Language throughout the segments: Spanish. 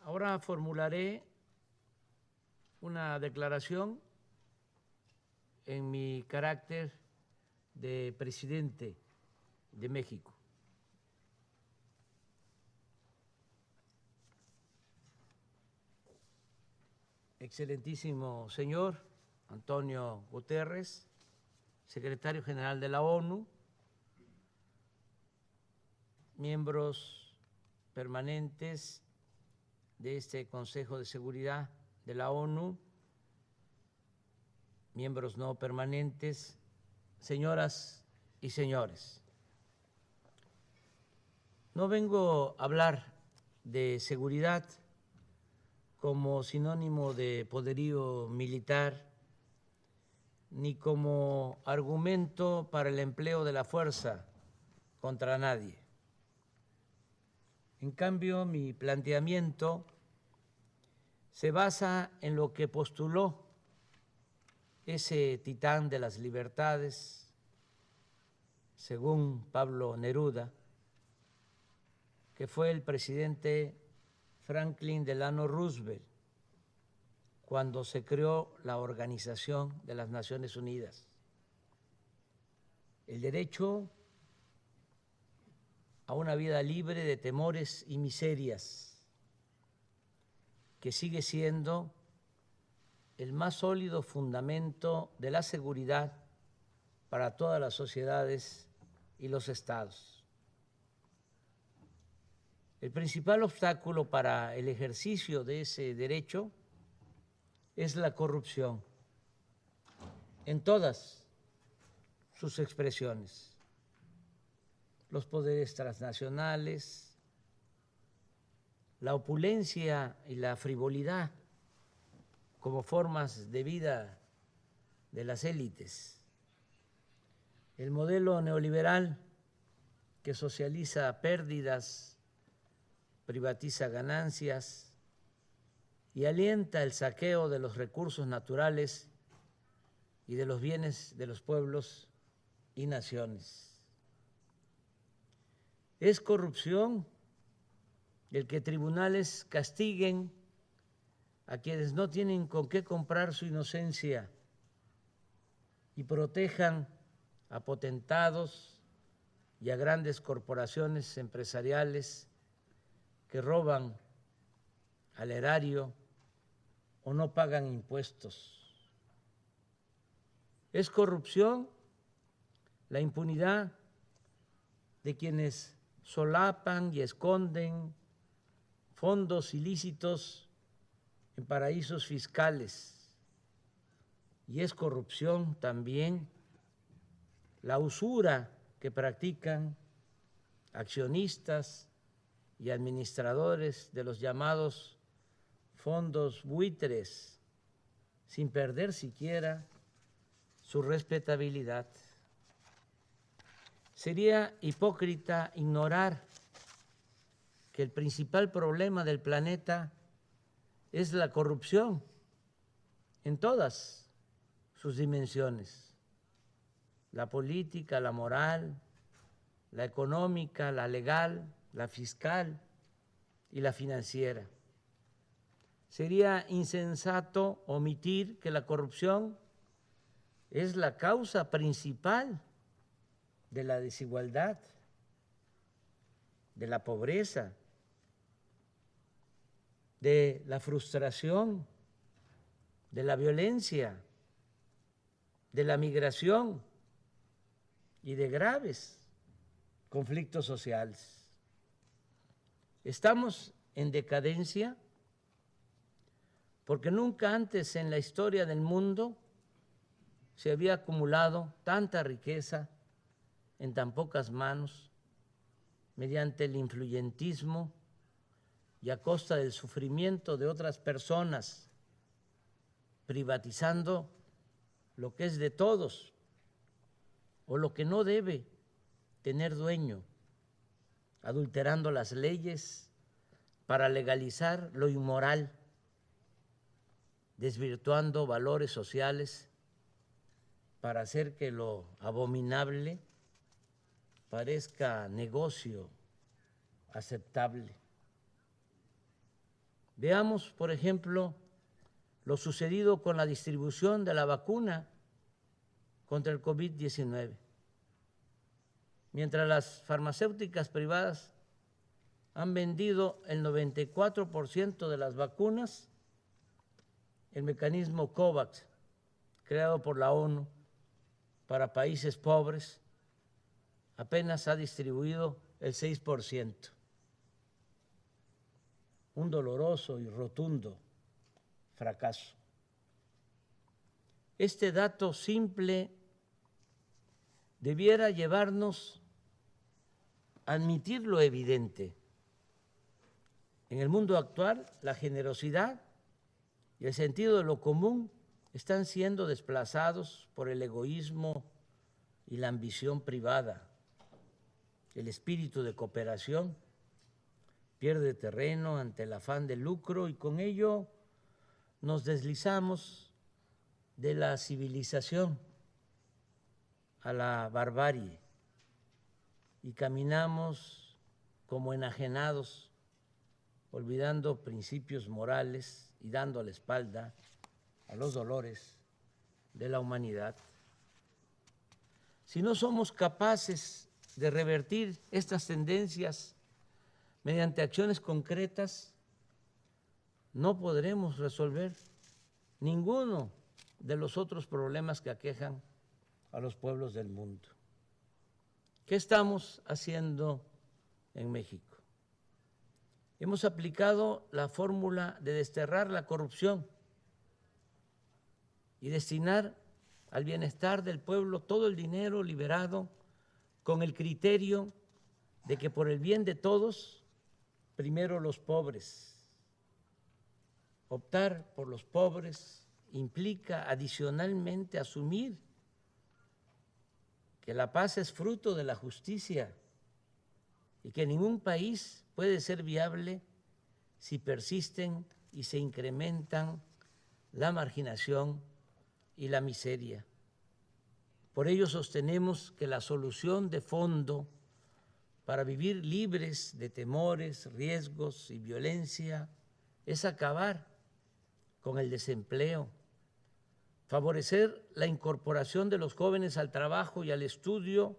Ahora formularé una declaración en mi carácter de presidente de México. Excelentísimo señor Antonio Guterres, secretario general de la ONU, miembros permanentes de este Consejo de Seguridad de la ONU, miembros no permanentes, señoras y señores. No vengo a hablar de seguridad como sinónimo de poderío militar, ni como argumento para el empleo de la fuerza contra nadie. En cambio, mi planteamiento se basa en lo que postuló ese titán de las libertades, según Pablo Neruda, que fue el presidente Franklin Delano Roosevelt cuando se creó la Organización de las Naciones Unidas. El derecho a una vida libre de temores y miserias, que sigue siendo el más sólido fundamento de la seguridad para todas las sociedades y los estados. El principal obstáculo para el ejercicio de ese derecho es la corrupción en todas sus expresiones. Los poderes transnacionales, la opulencia y la frivolidad como formas de vida de las élites, el modelo neoliberal que socializa pérdidas, privatiza ganancias y alienta el saqueo de los recursos naturales y de los bienes de los pueblos y naciones. Es corrupción el que tribunales castiguen a quienes no tienen con qué comprar su inocencia y protejan a potentados y a grandes corporaciones empresariales que roban al erario o no pagan impuestos. Es corrupción la impunidad de quienes solapan y esconden fondos ilícitos en paraísos fiscales. Y es corrupción también la usura que practican accionistas y administradores de los llamados fondos buitres, sin perder siquiera su respetabilidad. Sería hipócrita ignorar que el principal problema del planeta es la corrupción en todas sus dimensiones: la política, la moral, la económica, la legal, la fiscal y la financiera. Sería insensato omitir que la corrupción es la causa principal de la desigualdad, de la pobreza, de la frustración, de la violencia, de la migración y de graves conflictos sociales. Estamos en decadencia porque nunca antes en la historia del mundo se había acumulado tanta riqueza en tan pocas manos, mediante el influyentismo y a costa del sufrimiento de otras personas, privatizando lo que es de todos o lo que no debe tener dueño, adulterando las leyes para legalizar lo inmoral, desvirtuando valores sociales para hacer que lo abominable parezca negocio aceptable. Veamos, por ejemplo, lo sucedido con la distribución de la vacuna contra el COVID-19. Mientras las farmacéuticas privadas han vendido el 94% de las vacunas, el mecanismo COVAX, creado por la ONU para países pobres, apenas ha distribuido el 6%. Un doloroso y rotundo fracaso. Este dato simple debiera llevarnos a admitir lo evidente. En el mundo actual, la generosidad y el sentido de lo común están siendo desplazados por el egoísmo y la ambición privada. El espíritu de cooperación pierde terreno ante el afán de lucro y con ello nos deslizamos de la civilización a la barbarie y caminamos como enajenados, olvidando principios morales y dando la espalda a los dolores de la humanidad. Si no somos capaces de revertir estas tendencias mediante acciones concretas, no podremos resolver ninguno de los otros problemas que aquejan a los pueblos del mundo. ¿Qué estamos haciendo en México? Hemos aplicado la fórmula de desterrar la corrupción y destinar al bienestar del pueblo todo el dinero liberado con el criterio de que por el bien de todos, primero los pobres. Optar por los pobres implica adicionalmente asumir que la paz es fruto de la justicia y que ningún país puede ser viable si persisten y se incrementan la marginación y la miseria. Por ello sostenemos que la solución de fondo para vivir libres de temores, riesgos y violencia es acabar con el desempleo, favorecer la incorporación de los jóvenes al trabajo y al estudio,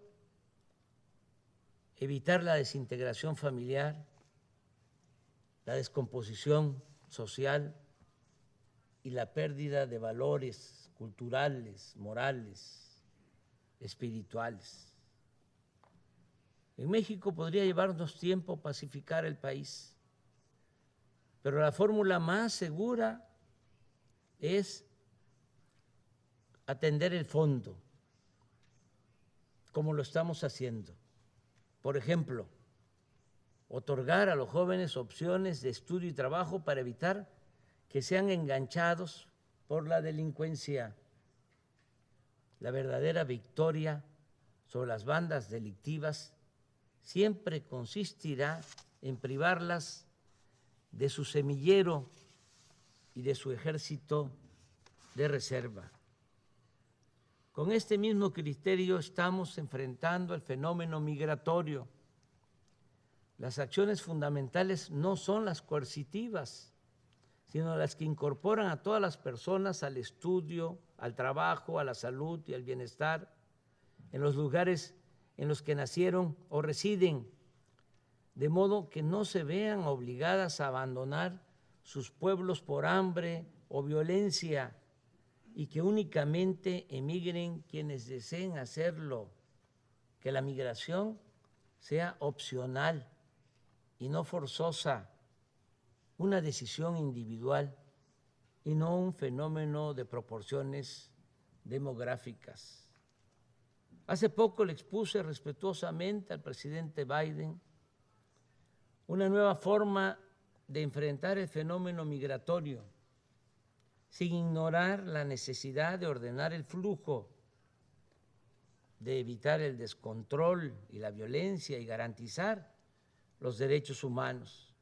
evitar la desintegración familiar, la descomposición social y la pérdida de valores culturales, morales, espirituales. En México podría llevarnos tiempo pacificar el país, pero la fórmula más segura es atender el fondo, como lo estamos haciendo. Por ejemplo, otorgar a los jóvenes opciones de estudio y trabajo para evitar que sean enganchados por la delincuencia. La verdadera victoria sobre las bandas delictivas siempre consistirá en privarlas de su semillero y de su ejército de reserva. Con este mismo criterio estamos enfrentando el fenómeno migratorio. Las acciones fundamentales no son las coercitivas, sino las que incorporan a todas las personas al estudio, al trabajo, a la salud y al bienestar en los lugares en los que nacieron o residen, de modo que no se vean obligadas a abandonar sus pueblos por hambre o violencia y que únicamente emigren quienes deseen hacerlo, que la migración sea opcional y no forzosa, una decisión individual y no un fenómeno de proporciones demográficas. Hace poco le expuse respetuosamente al presidente Biden una nueva forma de enfrentar el fenómeno migratorio, sin ignorar la necesidad de ordenar el flujo, de evitar el descontrol y la violencia y garantizar los derechos humanos.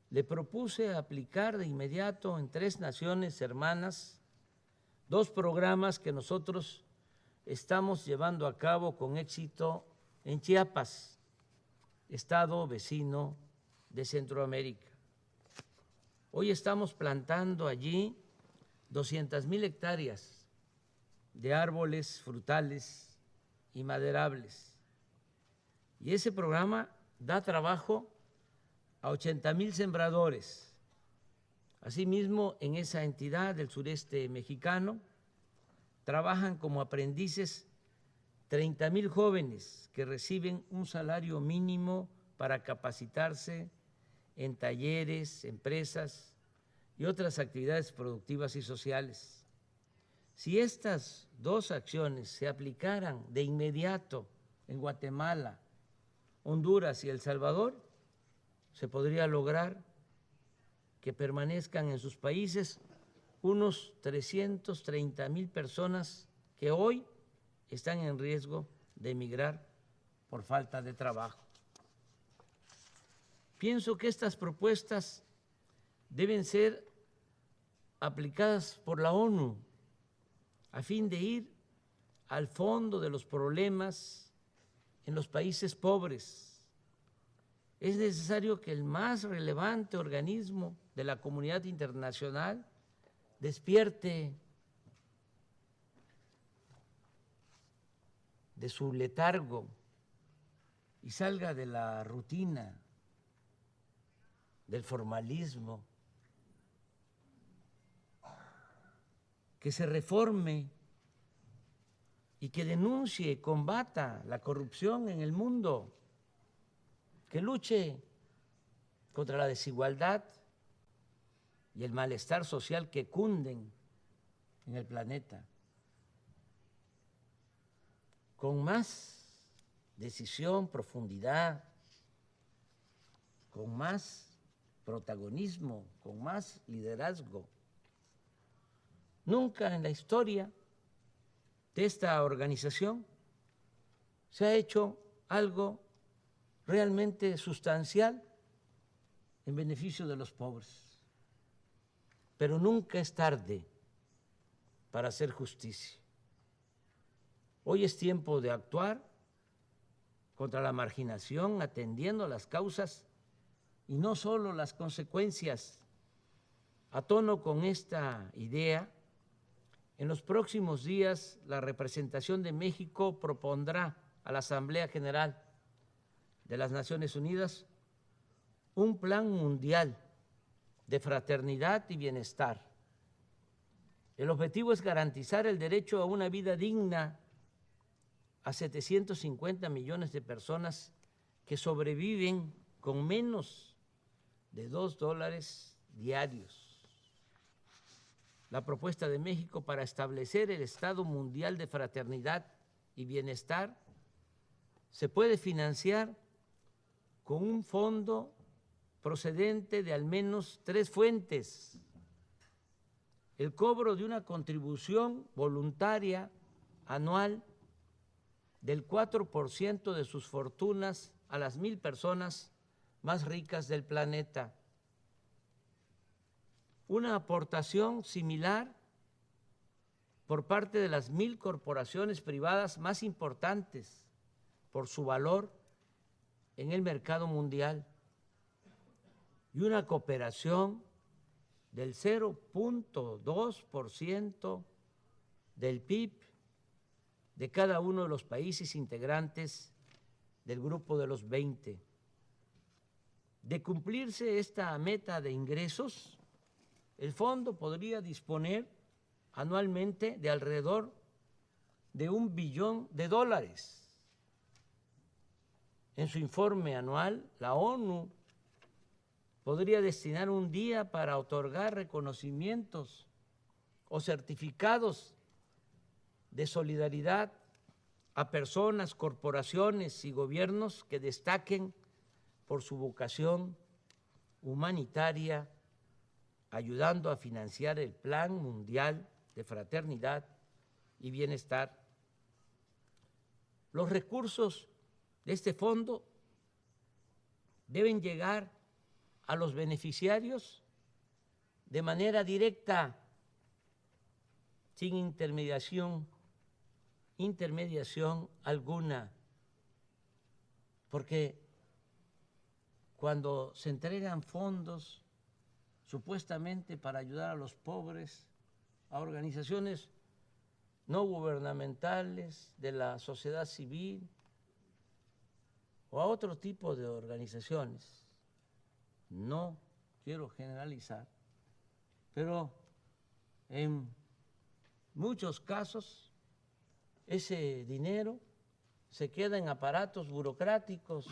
Le propuse aplicar de inmediato en 3 naciones hermanas 2 programas que nosotros estamos llevando a cabo con éxito en Chiapas, estado vecino de Centroamérica. Hoy estamos plantando allí 200,000 hectáreas de árboles frutales y maderables. Y ese programa da trabajo a 80,000 sembradores. Asimismo, en esa entidad del sureste mexicano trabajan como aprendices 30,000 jóvenes que reciben un salario mínimo para capacitarse en talleres, empresas y otras actividades productivas y sociales. Si estas dos acciones se aplicaran de inmediato en Guatemala, Honduras y El Salvador, se podría lograr que permanezcan en sus países unos 330,000 personas que hoy están en riesgo de emigrar por falta de trabajo. Pienso que estas propuestas deben ser aplicadas por la ONU a fin de ir al fondo de los problemas en los países pobres. Es necesario que el más relevante organismo de la comunidad internacional despierte de su letargo y salga de la rutina, del formalismo, que se reforme y que denuncie, combata la corrupción en el mundo, que luche contra la desigualdad y el malestar social que cunden en el planeta, con más decisión, profundidad, con más protagonismo, con más liderazgo. Nunca en la historia de esta organización se ha hecho algo realmente sustancial en beneficio de los pobres. Pero nunca es tarde para hacer justicia. Hoy es tiempo de actuar contra la marginación, atendiendo las causas y no solo las consecuencias. A tono con esta idea, en los próximos días la representación de México propondrá a la Asamblea General de las Naciones Unidas un plan mundial de fraternidad y bienestar. El objetivo es garantizar el derecho a una vida digna a 750 millones de personas que sobreviven con menos de $2 diarios. La propuesta de México para establecer el Estado Mundial de Fraternidad y Bienestar se puede financiar con un fondo procedente de al menos 3 fuentes: el cobro de una contribución voluntaria anual del 4% de sus fortunas a las 1,000 personas más ricas del planeta, una aportación similar por parte de las 1,000 corporaciones privadas más importantes por su valor en el mercado mundial, y una cooperación del 0.2% del PIB de cada uno de los países integrantes del grupo de los 20. De cumplirse esta meta de ingresos, el fondo podría disponer anualmente de alrededor de $1 billón. En su informe anual, la ONU podría destinar un día para otorgar reconocimientos o certificados de solidaridad a personas, corporaciones y gobiernos que destaquen por su vocación humanitaria, ayudando a financiar el Plan Mundial de Fraternidad y Bienestar. Los recursos de este fondo deben llegar a los beneficiarios de manera directa, sin intermediación alguna, porque cuando se entregan fondos supuestamente para ayudar a los pobres, a organizaciones no gubernamentales, de la sociedad civil o a otro tipo de organizaciones. No quiero generalizar, pero en muchos casos ese dinero se queda en aparatos burocráticos,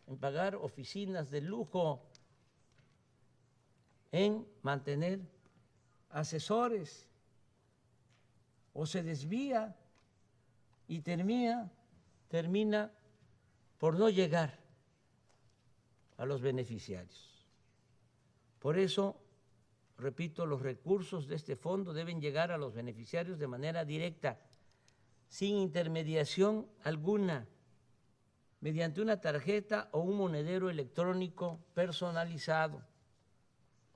en pagar oficinas de lujo, en mantener asesores, o se desvía y termina por no llegar a los beneficiarios. Por eso, repito, los recursos de este fondo deben llegar a los beneficiarios de manera directa, sin intermediación alguna, mediante una tarjeta o un monedero electrónico personalizado.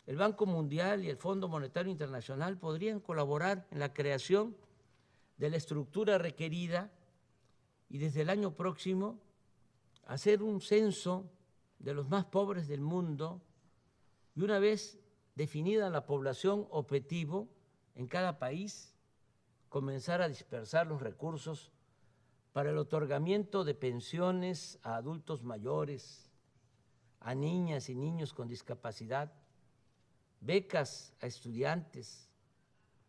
El Banco Mundial y el Fondo Monetario Internacional podrían colaborar en la creación de la estructura requerida y desde el año próximo hacer un censo de los más pobres del mundo y una vez definida la población objetivo en cada país, comenzar a dispersar los recursos para el otorgamiento de pensiones a adultos mayores, a niñas y niños con discapacidad, becas a estudiantes,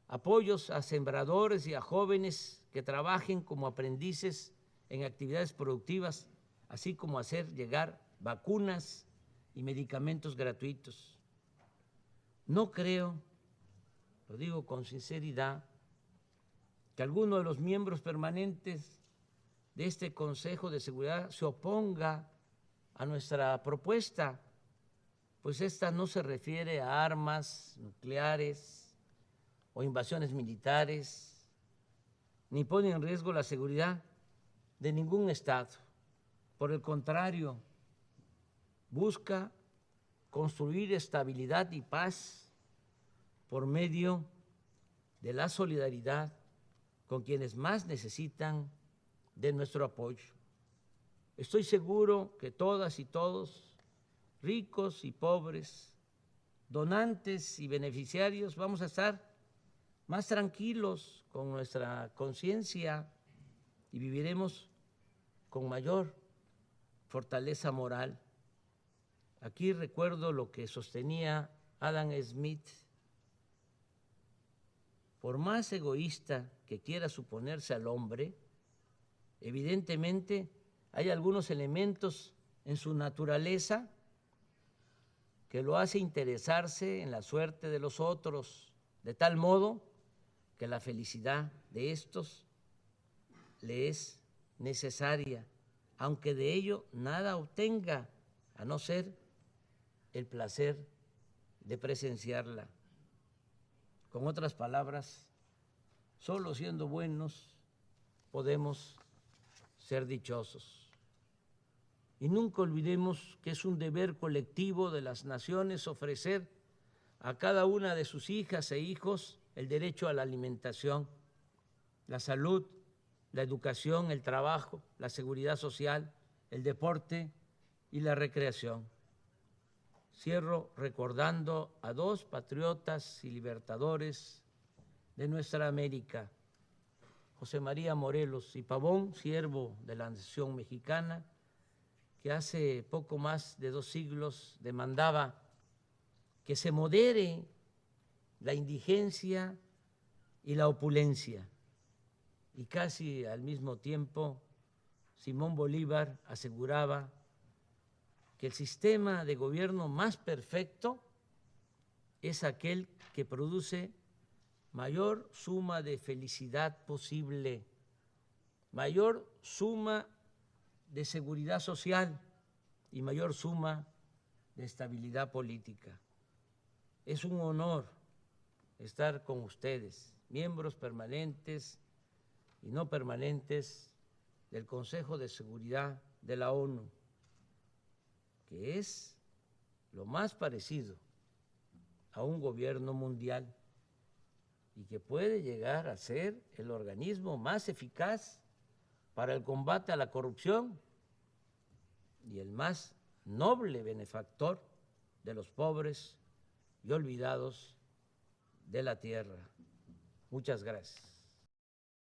apoyos a sembradores y a jóvenes que trabajen como aprendices en actividades productivas, así como hacer llegar vacunas y medicamentos gratuitos. No creo, lo digo con sinceridad, que alguno de los miembros permanentes de este Consejo de Seguridad se oponga a nuestra propuesta, pues esta no se refiere a armas nucleares o invasiones militares, ni pone en riesgo la seguridad de ningún Estado. Por el contrario, busca construir estabilidad y paz por medio de la solidaridad con quienes más necesitan de nuestro apoyo. Estoy seguro que todas y todos, ricos y pobres, donantes y beneficiarios, vamos a estar más tranquilos con nuestra conciencia y viviremos con mayor fortaleza moral. Aquí recuerdo lo que sostenía Adam Smith: por más egoísta que quiera suponerse al hombre, evidentemente hay algunos elementos en su naturaleza que lo hace interesarse en la suerte de los otros, de tal modo que la felicidad de estos le es necesaria, aunque de ello nada obtenga, a no ser el placer de presenciarla. Con otras palabras, solo siendo buenos podemos ser dichosos. Y nunca olvidemos que es un deber colectivo de las naciones ofrecer a cada una de sus hijas e hijos el derecho a la alimentación, la salud, la educación, el trabajo, la seguridad social, el deporte y la recreación. Cierro recordando a dos patriotas y libertadores de nuestra América, José María Morelos y Pavón, siervo de la Nación Mexicana, que hace poco más de 2 siglos demandaba que se modere la indigencia y la opulencia. Y casi al mismo tiempo, Simón Bolívar aseguraba que el sistema de gobierno más perfecto es aquel que produce mayor suma de felicidad posible, mayor suma de seguridad social y mayor suma de estabilidad política. Es un honor estar con ustedes, miembros permanentes y no permanentes del Consejo de Seguridad de la ONU, que es lo más parecido a un gobierno mundial y que puede llegar a ser el organismo más eficaz para el combate a la corrupción y el más noble benefactor de los pobres y olvidados de la tierra. Muchas gracias.